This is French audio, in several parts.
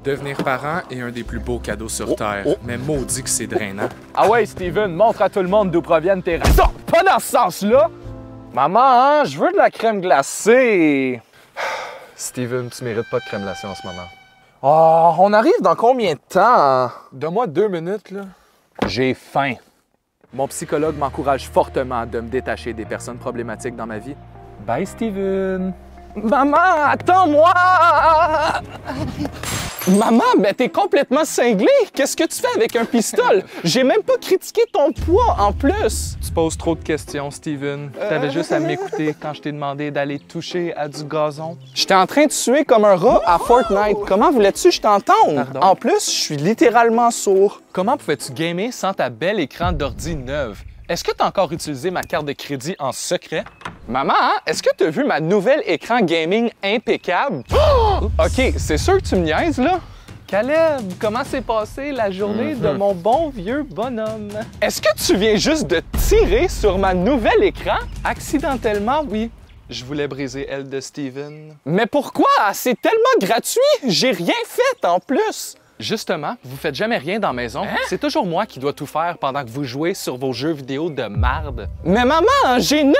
Devenir parent est un des plus beaux cadeaux sur Terre, mais maudit que c'est drainant. Ah ouais, Steven, montre à tout le monde d'où proviennent tes raisons. Pas dans ce sens-là! Maman, hein, je veux de la crème glacée! Steven, tu mérites pas de crème glacée en ce moment. Oh, on arrive dans combien de temps? Donne-moi 2 minutes, là. J'ai faim. Mon psychologue m'encourage fortement de me détacher des personnes problématiques dans ma vie. Bye, Steven! Maman, attends-moi! Maman, ben t'es complètement cinglé! Qu'est-ce que tu fais avec un pistolet? J'ai même pas critiqué ton poids en plus! Tu poses trop de questions, Steven. T'avais juste à m'écouter quand je t'ai demandé d'aller toucher à du gazon. J'étais en train de suer comme un rat à Fortnite. Comment voulais-tu que je t'entende? Pardon? En plus, je suis littéralement sourd. Comment pouvais-tu gamer sans ta belle écran d'ordi neuve? Est-ce que t'as encore utilisé ma carte de crédit en secret? Maman, hein, est-ce que t'as vu ma nouvelle écran gaming impeccable? Oh! OK, c'est sûr que tu me niaises, là? Caleb, comment s'est passée la journée de mon bon vieux bonhomme? Est-ce que tu viens juste de tirer sur ma nouvel écran? Accidentellement, oui. Je voulais briser elle de Steven. Mais pourquoi? C'est tellement gratuit! J'ai rien fait en plus! Justement, vous faites jamais rien dans la maison. C'est toujours moi qui dois tout faire pendant que vous jouez sur vos jeux vidéo de marde. Mais maman, j'ai 9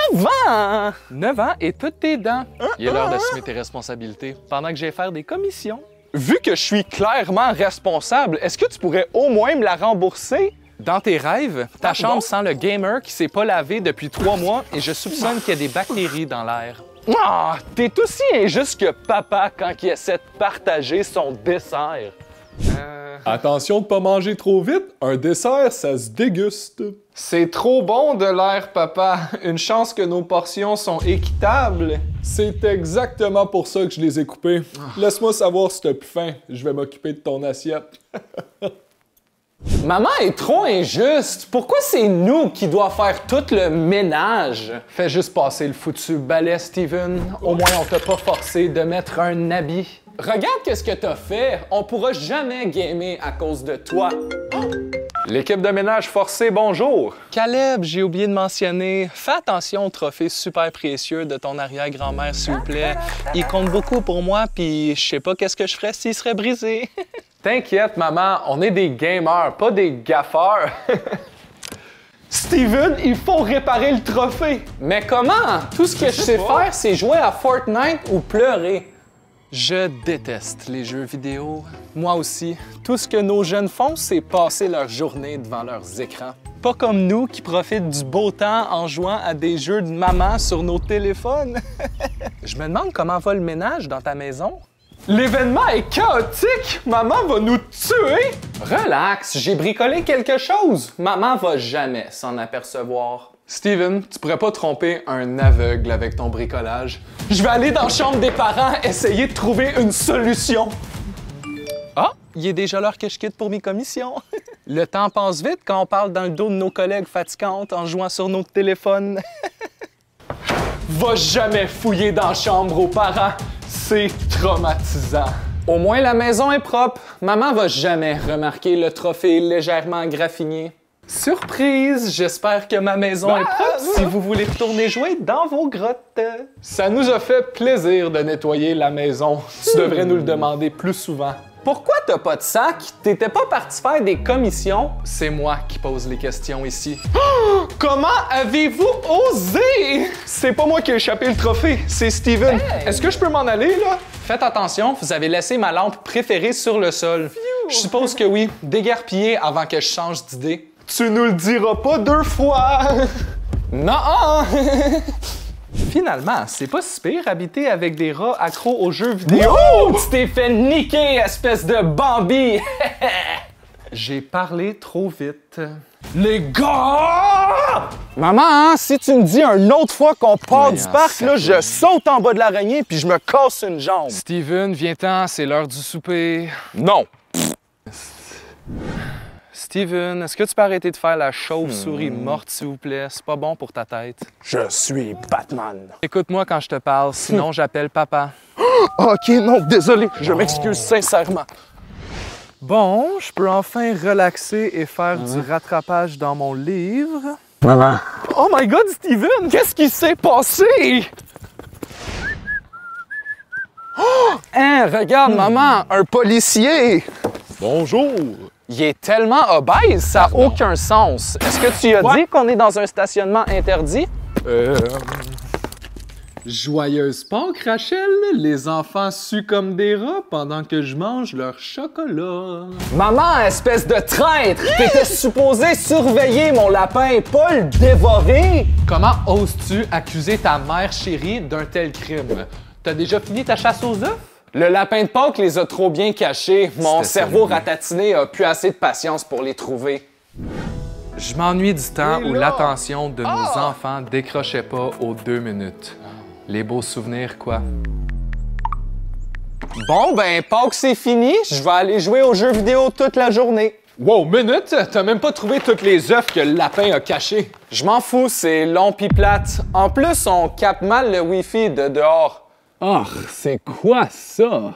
ans! 9 ans et toutes tes dents. Il est l'heure d'assumer tes responsabilités pendant que j'ai faire des commissions. Vu que je suis clairement responsable, est-ce que tu pourrais au moins me la rembourser? Dans tes rêves, ta chambre sent le gamer qui s'est pas lavé depuis 3 mois et je soupçonne qu'il y a des bactéries dans l'air. Ah, t'es aussi injuste que papa quand il essaie de partager son dessert. Attention de pas manger trop vite, un dessert, ça se déguste. C'est trop bon de l'air, papa. Une chance que nos portions sont équitables. C'est exactement pour ça que je les ai coupés. Laisse-moi savoir si t'as plus faim, je vais m'occuper de ton assiette. Maman est trop injuste. Pourquoi c'est nous qui doit faire tout le ménage? Fais juste passer le foutu balai, Steven. Au moins, on t'a pas forcé de mettre un habit. Regarde qu'est-ce que t'as fait. On pourra jamais gamer à cause de toi. L'équipe de ménage forcée, bonjour. Caleb, j'ai oublié de mentionner, fais attention au trophée super précieux de ton arrière-grand-mère, s'il vous plaît. Il compte beaucoup pour moi, puis je sais pas qu'est-ce que je ferais s'il serait brisé. T'inquiète, maman, on est des gamers, pas des gaffeurs. Steven, il faut réparer le trophée. Mais comment? Tout ce que je sais faire, c'est jouer à Fortnite ou pleurer. Je déteste les jeux vidéo. Moi aussi. Tout ce que nos jeunes font, c'est passer leur journée devant leurs écrans. Pas comme nous qui profitent du beau temps en jouant à des jeux de maman sur nos téléphones. Je me demande comment va le ménage dans ta maison. L'événement est chaotique! Maman va nous tuer! Relax, j'ai bricolé quelque chose. Maman va jamais s'en apercevoir. Steven, tu pourrais pas tromper un aveugle avec ton bricolage. Je vais aller dans la chambre des parents essayer de trouver une solution. Ah, il est déjà l'heure que je quitte pour mes commissions. Le temps passe vite quand on parle dans le dos de nos collègues fatigantes en jouant sur nos téléphones. Va jamais fouiller dans la chambre aux parents. C'est traumatisant. Au moins, la maison est propre. Maman va jamais remarquer le trophée légèrement graffiné. Surprise! J'espère que ma maison est propre si vous voulez retourner jouer dans vos grottes. Ça nous a fait plaisir de nettoyer la maison. Tu devrais nous le demander plus souvent. Pourquoi t'as pas de sac? T'étais pas parti faire des commissions? C'est moi qui pose les questions ici. Oh! Comment avez-vous osé? C'est pas moi qui ai échappé le trophée, c'est Steven. Hey! Est-ce que je peux m'en aller, là? Faites attention, vous avez laissé ma lampe préférée sur le sol. Je suppose que oui. Déguerpillez avant que je change d'idée. Tu nous le diras pas 2 fois! Non! Finalement, c'est pas si pire habiter avec des rats accros aux jeux vidéo. Oh! Tu t'es fait niquer, espèce de Bambi! J'ai parlé trop vite. Les gars! Maman, hein, si tu me dis une autre fois qu'on part du parc, là, je saute en bas de l'araignée puis je me casse une jambe. Steven, viens-t'en, c'est l'heure du souper. Non! Steven, est-ce que tu peux arrêter de faire la chauve-souris morte, s'il vous plaît? C'est pas bon pour ta tête. Je suis Batman. Écoute-moi quand je te parle, sinon j'appelle papa. OK, non, désolé, je m'excuse sincèrement. Bon, je peux enfin relaxer et faire du rattrapage dans mon livre. Maman. Oh my God, Steven, qu'est-ce qui s'est passé? Hein, regarde, maman, un policier! Bonjour! Il est tellement obèse, ça n'a aucun sens. Est-ce que tu as dit qu'on est dans un stationnement interdit? Joyeuse Pâques, Rachel. Les enfants suent comme des rats pendant que je mange leur chocolat. Maman, espèce de traître! T'étais supposé surveiller mon lapin, pas le dévorer! Comment oses-tu accuser ta mère chérie d'un tel crime? T'as déjà fini ta chasse aux œufs? Le lapin de Pâques les a trop bien cachés. Mon cerveau ratatiné a plus assez de patience pour les trouver. Je m'ennuie du temps où l'attention de nos enfants décrochait pas aux 2 minutes. Les beaux souvenirs, quoi. Bon, ben, Pâques, c'est fini. Je vais aller jouer aux jeux vidéo toute la journée. Wow, minute! T'as même pas trouvé toutes les œufs que le lapin a cachées. Je m'en fous, c'est long pis plate. En plus, on capte mal le Wi-Fi de dehors. Oh, c'est quoi ça?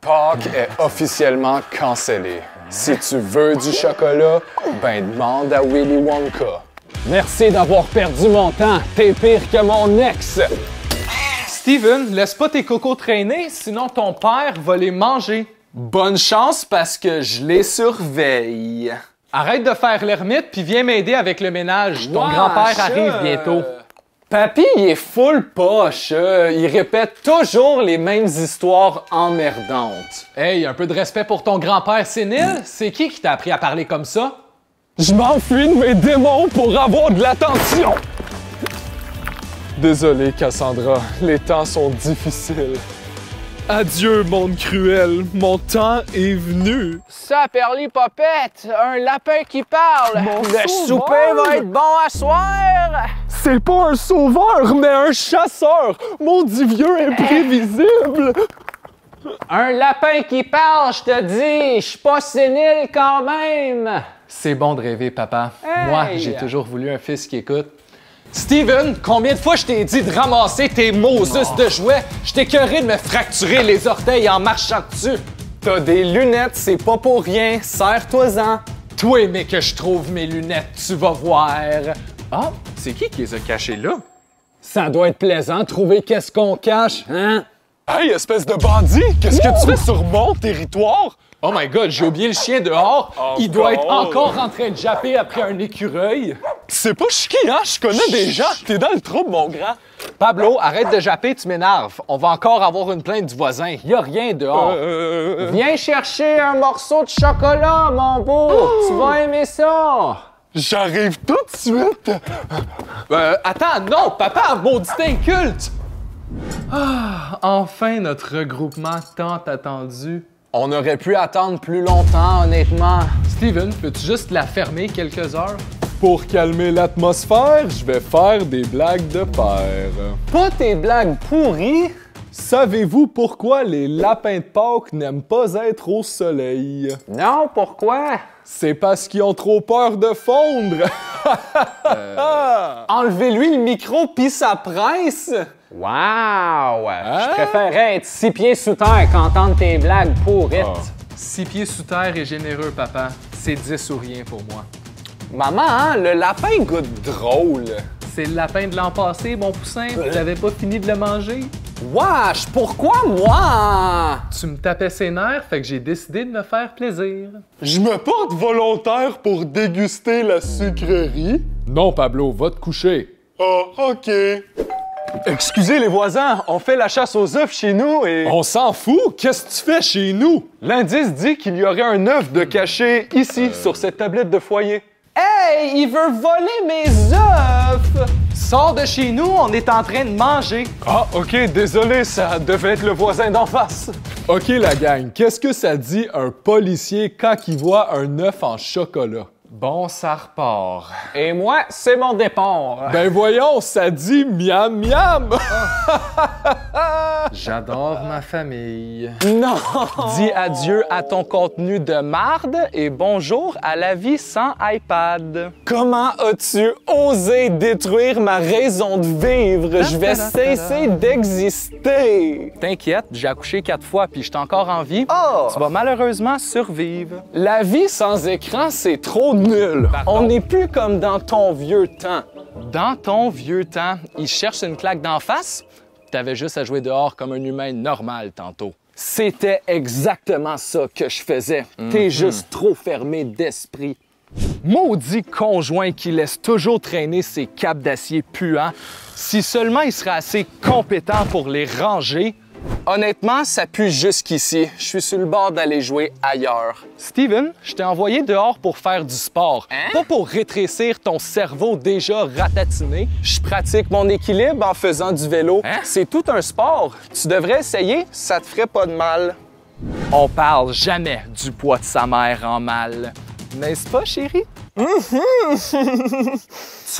Pâques est officiellement cancellé. Si tu veux du chocolat, ben demande à Willy Wonka. Merci d'avoir perdu mon temps. T'es pire que mon ex. Steven, laisse pas tes cocos traîner, sinon ton père va les manger. Bonne chance parce que je les surveille. Arrête de faire l'ermite puis viens m'aider avec le ménage. Ton grand-père arrive bientôt. Papy, il est full poche. Il répète toujours les mêmes histoires emmerdantes. Hey, un peu de respect pour ton grand-père sénile? C'est qui t'a appris à parler comme ça? Je m'enfuis de mes démons pour avoir de l'attention. Désolé, Cassandra. Les temps sont difficiles. Adieu, monde cruel. Mon temps est venu. Ça, Perly Popette, un lapin qui parle. Le souper va être bon à soir. C'est pas un sauveur, mais un chasseur. Maudit vieux imprévisible. Un lapin qui parle, je te dis. Je suis pas sénile quand même. C'est bon de rêver, papa. Hey! Moi, j'ai toujours voulu un fils qui écoute. Steven, combien de fois je t'ai dit de ramasser tes Moses de jouets? Je t'ai écœuré de me fracturer les orteils en marchant dessus. T'as des lunettes, c'est pas pour rien. Serre-toi-en. Toi, mais que je trouve mes lunettes, tu vas voir. Ah, c'est qui les a cachés là? Ça doit être plaisant de trouver qu'est-ce qu'on cache, hein? Hey, espèce de bandit! Qu'est-ce que tu fais sur mon territoire? Oh my God, j'ai oublié le chien dehors. Il doit être encore en train de japper après un écureuil. C'est pas chiqui, hein? Je connais des gens. T'es dans le trouble, mon grand. Pablo, arrête de japper, tu m'énerves. On va encore avoir une plainte du voisin. Y a rien dehors. Viens chercher un morceau de chocolat, mon beau. Tu vas aimer ça. J'arrive tout de suite. Attends, non, papa, maudit inculte. Enfin, notre regroupement tant attendu. On aurait pu attendre plus longtemps, honnêtement. Steven, peux-tu juste la fermer quelques heures? Pour calmer l'atmosphère, je vais faire des blagues de père. Pas tes blagues pourries. Savez-vous pourquoi les lapins de Pâques n'aiment pas être au soleil? Non, pourquoi? C'est parce qu'ils ont trop peur de fondre. Enlevez-lui le micro pis sa presse. Wow! Je préférerais être 6 pieds sous terre qu'entendre tes blagues pourrites. 6 pieds sous terre et généreux, papa. C'est 10 ou rien pour moi. Maman, hein, le lapin goûte drôle. C'est le lapin de l'an passé, mon poussin. T'avais pas fini de le manger? Wesh, pourquoi moi? Tu me tapais ses nerfs, fait que j'ai décidé de me faire plaisir. Je me porte volontaire pour déguster la sucrerie. Non, Pablo, va te coucher. Ah, OK. Excusez les voisins, on fait la chasse aux œufs chez nous et... On s'en fout? Qu'est-ce que tu fais chez nous? L'indice dit qu'il y aurait un œuf de caché ici, sur cette tablette de foyer. Hey, il veut voler mes œufs! Sors de chez nous, on est en train de manger. Ah, OK, désolé, ça devait être le voisin d'en face. OK, la gang, qu'est-ce que ça dit un policier quand il voit un œuf en chocolat? Bon, ça repart. Et moi, c'est mon départ. Ben voyons, ça dit miam miam! J'adore ma famille. Non! Dis adieu à ton contenu de marde et bonjour à la vie sans iPad. Comment as-tu osé détruire ma raison de vivre? Je vais cesser d'exister! T'inquiète, j'ai accouché 4 fois puis j'étais encore en vie. Oh! Tu vas malheureusement survivre. La vie sans écran, c'est trop nul. On n'est plus comme dans ton vieux temps. Dans ton vieux temps, il cherche une claque d'en face? t'avais juste à jouer dehors comme un humain normal tantôt. C'était exactement ça que je faisais. T'es juste trop fermé d'esprit. Maudit conjoint qui laisse toujours traîner ses câbles d'acier puants. Si seulement il serait assez compétent pour les ranger. Honnêtement, ça pue jusqu'ici. Je suis sur le bord d'aller jouer ailleurs. Steven, je t'ai envoyé dehors pour faire du sport, pas pour rétrécir ton cerveau déjà ratatiné. Je pratique mon équilibre en faisant du vélo. C'est tout un sport. Tu devrais essayer, ça te ferait pas de mal. On parle jamais du poids de sa mère en mal. N'est-ce pas, chérie? Tu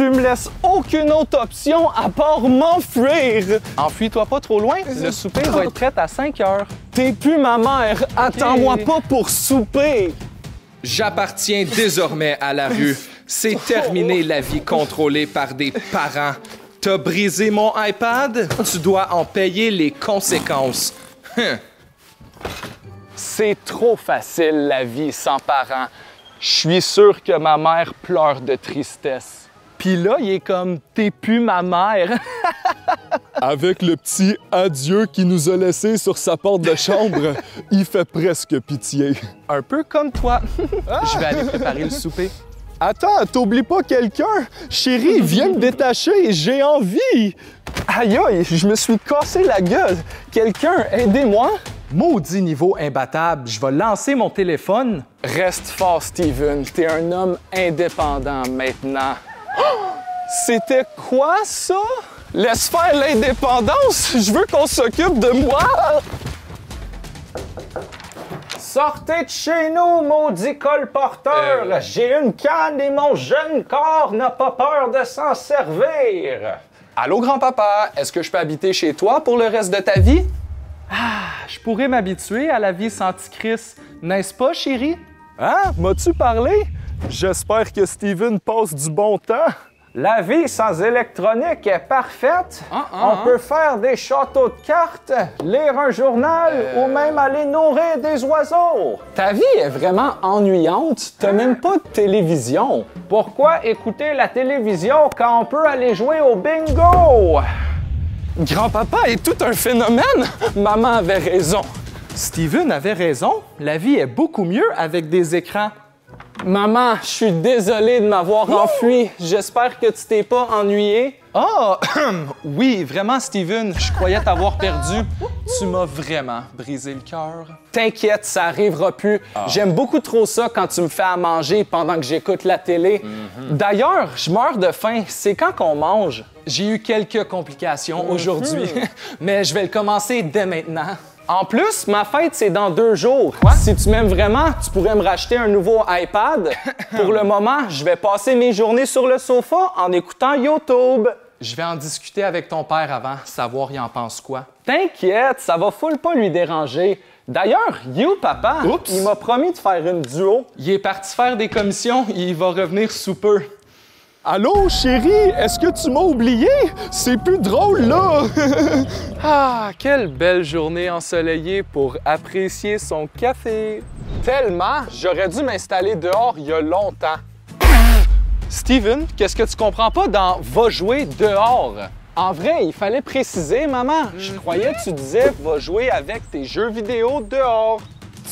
me laisses aucune autre option à part m'enfuir. Enfuis-toi pas trop loin, le souper va être prêt à 5 heures. T'es plus ma mère, attends-moi pas pour souper. J'appartiens désormais à la rue. C'est terminé la vie contrôlée par des parents. T'as brisé mon iPad? Tu dois en payer les conséquences. C'est trop facile la vie sans parents. Je suis sûr que ma mère pleure de tristesse. Puis là, il est comme « T'es plus ma mère ». Avec le petit adieu qu'il nous a laissé sur sa porte de chambre, il fait presque pitié. Un peu comme toi. Je vais aller préparer le souper. Attends, t'oublies pas quelqu'un? Chérie, viens me détacher, j'ai envie! Aïe aïe, je me suis cassé la gueule. Quelqu'un, aidez-moi. Maudit niveau imbattable, je vais lancer mon téléphone. Reste fort, Steven. T'es un homme indépendant maintenant. Oh! C'était quoi, ça? Laisse faire l'indépendance! Je veux qu'on s'occupe de moi! Sortez de chez nous, maudit colporteur! J'ai une canne et mon jeune corps n'a pas peur de s'en servir! Allô, grand-papa, est-ce que je peux habiter chez toi pour le reste de ta vie? Je pourrais m'habituer à la vie sans Christ, n'est-ce pas, chérie? Hein? M'as-tu parlé? J'espère que Steven passe du bon temps. La vie sans électronique est parfaite. On peut faire des châteaux de cartes, lire un journal ou même aller nourrir des oiseaux. Ta vie est vraiment ennuyante. T'as même pas de télévision. Pourquoi écouter la télévision quand on peut aller jouer au bingo? Grand-papa est tout un phénomène. Maman avait raison. Steven avait raison. La vie est beaucoup mieux avec des écrans. Maman, je suis désolé de m'avoir enfui. J'espère que tu t'es pas ennuyé. Ah, oui, vraiment, Steven. Je croyais t'avoir perdu. Tu m'as vraiment brisé le cœur. T'inquiète, ça arrivera plus. J'aime beaucoup trop ça quand tu me fais à manger pendant que j'écoute la télé. D'ailleurs, je meurs de faim. C'est quand qu'on mange? J'ai eu quelques complications aujourd'hui, mais je vais le commencer dès maintenant. En plus, ma fête, c'est dans 2 jours. Si tu m'aimes vraiment, tu pourrais me racheter un nouveau iPad. Pour le moment, je vais passer mes journées sur le sofa en écoutant YouTube. Je vais en discuter avec ton père avant, savoir il en pense quoi. T'inquiète, ça va full pas lui déranger. D'ailleurs, papa, il m'a promis de faire une duo. Il est parti faire des commissions, il va revenir sous peu. Allô, chérie, est-ce que tu m'as oublié? C'est plus drôle, là! Ah, quelle belle journée ensoleillée pour apprécier son café. Tellement, j'aurais dû m'installer dehors il y a longtemps. Steven, qu'est-ce que tu comprends pas dans « va jouer dehors » ? En vrai, il fallait préciser, maman. Je croyais que tu disais « va jouer avec tes jeux vidéo dehors ».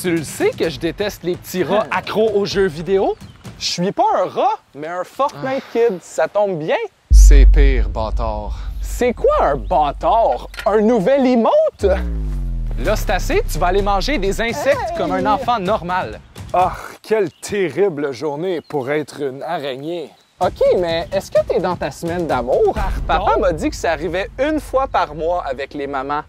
Tu le sais que je déteste les petits rats accros aux jeux vidéo? Je suis pas un rat, mais un Fortnite kid. Ça tombe bien. C'est pire, bâtard. C'est quoi un bâtard? Un nouvel emote? Là, c'est assez, tu vas aller manger des insectes comme un enfant normal. Ah, quelle terrible journée pour être une araignée. OK, mais est-ce que t'es dans ta semaine d'amour? Papa m'a dit que ça arrivait 1 fois par mois avec les mamans.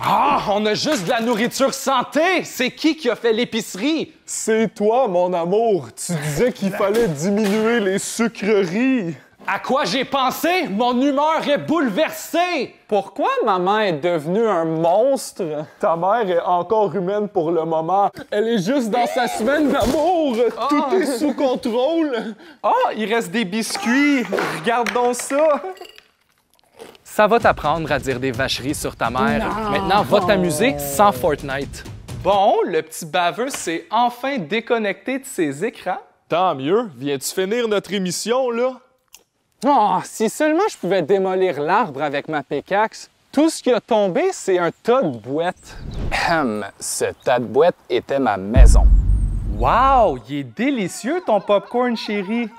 Ah, on a juste de la nourriture santé! C'est qui a fait l'épicerie? C'est toi, mon amour. Tu disais qu'il fallait diminuer les sucreries. À quoi j'ai pensé? Mon humeur est bouleversée! Pourquoi maman est devenue un monstre? Ta mère est encore humaine pour le moment. Elle est juste dans sa semaine d'amour. Tout est sous contrôle. Ah, il reste des biscuits. Regarde donc ça. Ça va t'apprendre à dire des vacheries sur ta mère. Non. Maintenant, va t'amuser sans Fortnite. Bon, le petit baveux s'est enfin déconnecté de ses écrans. Tant mieux. Viens-tu finir notre émission, là? Oh, si seulement je pouvais démolir l'arbre avec ma pickaxe. Tout ce qui a tombé, c'est un tas de boîtes. Ce tas de boîtes était ma maison. Wow, il est délicieux ton popcorn, chérie.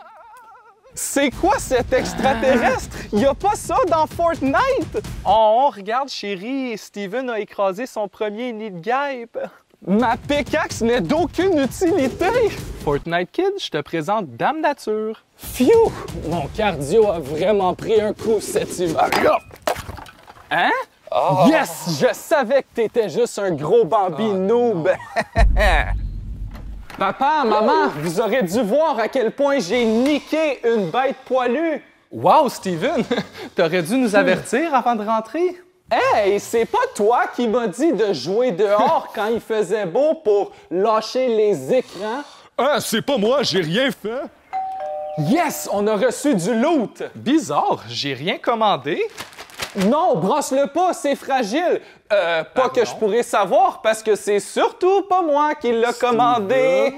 C'est quoi cet extraterrestre? Y a pas ça dans Fortnite? Oh, regarde, chérie, Steven a écrasé son premier nid de guêpe. Ma pickaxe n'est d'aucune utilité. Fortnite Kid, je te présente Dame Nature. Phew! Mon cardio a vraiment pris un coup cet hiver. Hein? Oh. Yes! Je savais que t'étais juste un gros Bambi noob. Papa, maman, vous aurez dû voir à quel point j'ai niqué une bête poilue. Wow, Steven, t'aurais dû nous avertir avant de rentrer. Hey, c'est pas toi qui m'as dit de jouer dehors quand il faisait beau pour lâcher les écrans? Ah, c'est pas moi, j'ai rien fait. Yes, on a reçu du loot. Bizarre, j'ai rien commandé. Non, brosse-le pas, c'est fragile. Pas que je pourrais savoir parce que c'est surtout pas moi qui l'a commandé.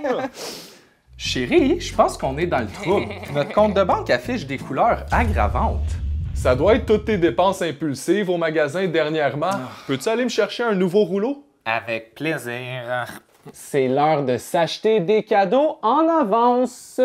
Chérie, je pense qu'on est dans le trouble. Notre compte de banque affiche des couleurs aggravantes. Ça doit être toutes tes dépenses impulsives au magasin dernièrement. Peux-tu aller me chercher un nouveau rouleau? Avec plaisir. C'est l'heure de s'acheter des cadeaux en avance.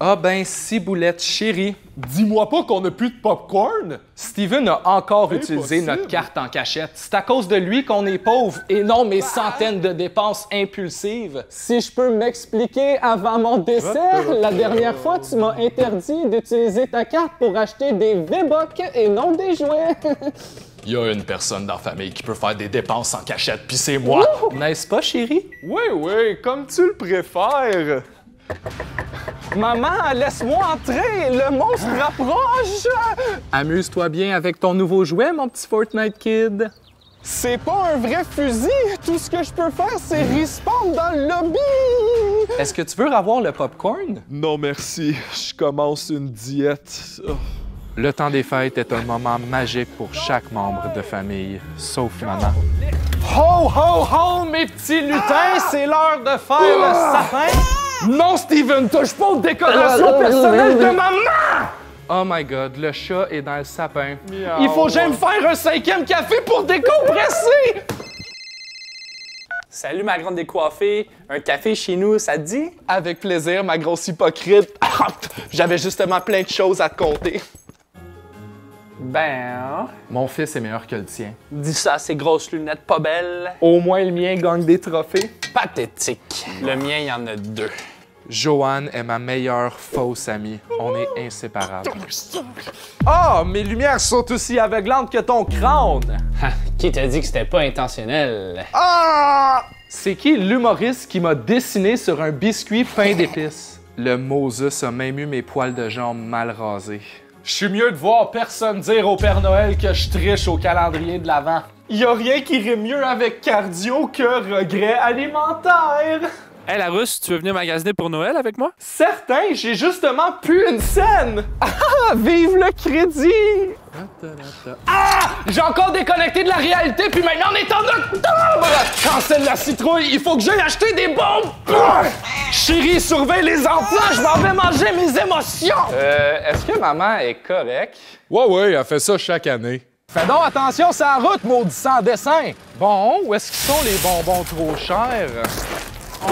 Ah ben, ciboulette, chérie. Dis-moi pas qu'on a plus de popcorn! Steven a encore Impossible. utilisé notre carte en cachette. C'est à cause de lui qu'on est pauvre et non mes centaines de dépenses impulsives. Si je peux m'expliquer avant mon dessert, la dernière fois, tu m'as interdit d'utiliser ta carte pour acheter des V-Bucks et non des jouets. Il y a une personne dans la famille qui peut faire des dépenses en cachette, puis c'est moi! N'est-ce pas, chérie? Oui, comme tu le préfères! Maman, laisse-moi entrer! Le monstre rapproche! Amuse-toi bien avec ton nouveau jouet, mon petit Fortnite Kid. C'est pas un vrai fusil! Tout ce que je peux faire, c'est respawn dans le lobby! Est-ce que tu veux avoir le popcorn? Non merci, je commence une diète. Oh. Le temps des fêtes est un moment magique pour chaque membre de famille, sauf maman. Ho, ho, ho, mes petits lutins, c'est l'heure de faire le sapin! Non, Steven, touche pas aux décorations personnelles de maman! Oh my god, le chat est dans le sapin. Il faut que j'aille me faire un 5e café pour décompresser! Salut ma grande décoiffée, un café chez nous, ça te dit? Avec plaisir, ma grosse hypocrite. J'avais justement plein de choses à te conter. Ben, Mon fils est meilleur que le tien. dis ça, ces grosses lunettes pas belles. Au moins le mien gagne des trophées. Pathétique. Le mien, il y en a 2. Joanne est ma meilleure fausse amie. On est inséparables. Ah, mes lumières sont aussi aveuglantes que ton crâne. Qui t'a dit que c'était pas intentionnel? Ah! C'est qui l'humoriste qui m'a dessiné sur un biscuit pain d'épices? Le Moses a même eu mes poils de jambes mal rasés. Je suis mieux de voir personne dire au Père Noël que je triche au calendrier de l'Avent. Y a rien qui irait mieux avec cardio que regret alimentaire. Hey, la Russe, tu veux venir magasiner pour Noël avec moi? Certain, j'ai justement pu une scène. Ah, vive le crédit. Ah, j'ai encore déconnecté de la réalité puis maintenant on est en octobre. Cancelle la citrouille, il faut que j'aille acheter des bombes. Chérie, surveille les enfants, je m'en vais manger mes émotions. Est-ce que maman est correcte? Ouais, elle fait ça chaque année. Fais donc attention, c'est la route, maudit sans dessin. Bon, où est-ce qu'ils sont les bonbons trop chers?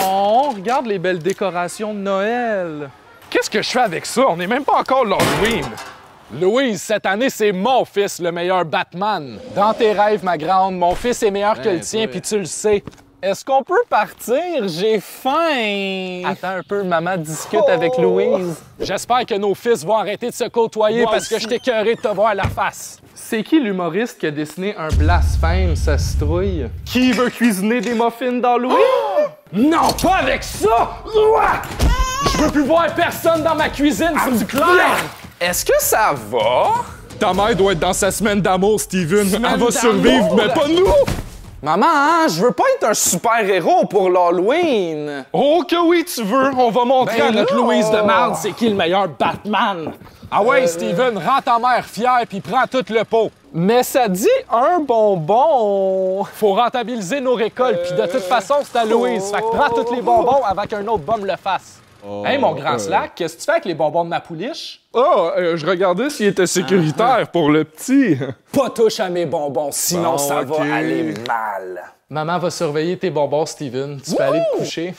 Oh, regarde les belles décorations de Noël. Qu'est-ce que je fais avec ça? On n'est même pas encore l'Halloween. Louise, cette année, c'est mon fils, le meilleur Batman. Dans tes rêves, ma grande, mon fils est meilleur que le tien, puis tu le sais. Est-ce qu'on peut partir? J'ai faim! Attends un peu, maman discute avec Louise. J'espère que nos fils vont arrêter de se côtoyer parce que je t'ai écœuré de te voir la face. C'est qui l'humoriste qui a dessiné un blasphème, sa citrouille? Qui veut cuisiner des muffins d'Halloween? Non, pas avec ça! Je veux plus voir personne dans ma cuisine, c'est clair! Est-ce que ça va? Ta mère doit être dans sa semaine d'amour, Steven. Elle va survivre, mais pas nous! Maman, hein, je veux pas être un super-héros pour l'Halloween. Oh que oui, tu veux! On va montrer à notre là, Louise de marde c'est qui le meilleur Batman! Ah ouais, Steven, rends ta mère fière puis prends tout le pot. Mais ça dit un bonbon. Faut rentabiliser nos récoltes, puis de toute façon, c'est à Louise. Fait que prends tous les bonbons avant qu'un autre bum le fasse. Hey, mon grand Slack, qu'est-ce que tu fais avec les bonbons de ma pouliche? Je regardais s'il était sécuritaire pour le petit. Pas touche à mes bonbons, sinon ça va aller mal. Maman va surveiller tes bonbons, Steven. Tu peux aller te coucher.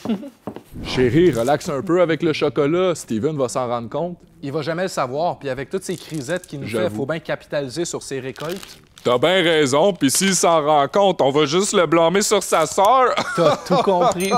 Chérie, relaxe un peu avec le chocolat. Steven va s'en rendre compte. Il va jamais le savoir, puis avec toutes ces crisettes qu'il nous fait, il faut bien capitaliser sur ses récoltes. T'as bien raison, puis s'il s'en rend compte, on va juste le blâmer sur sa sœur. T'as tout compris.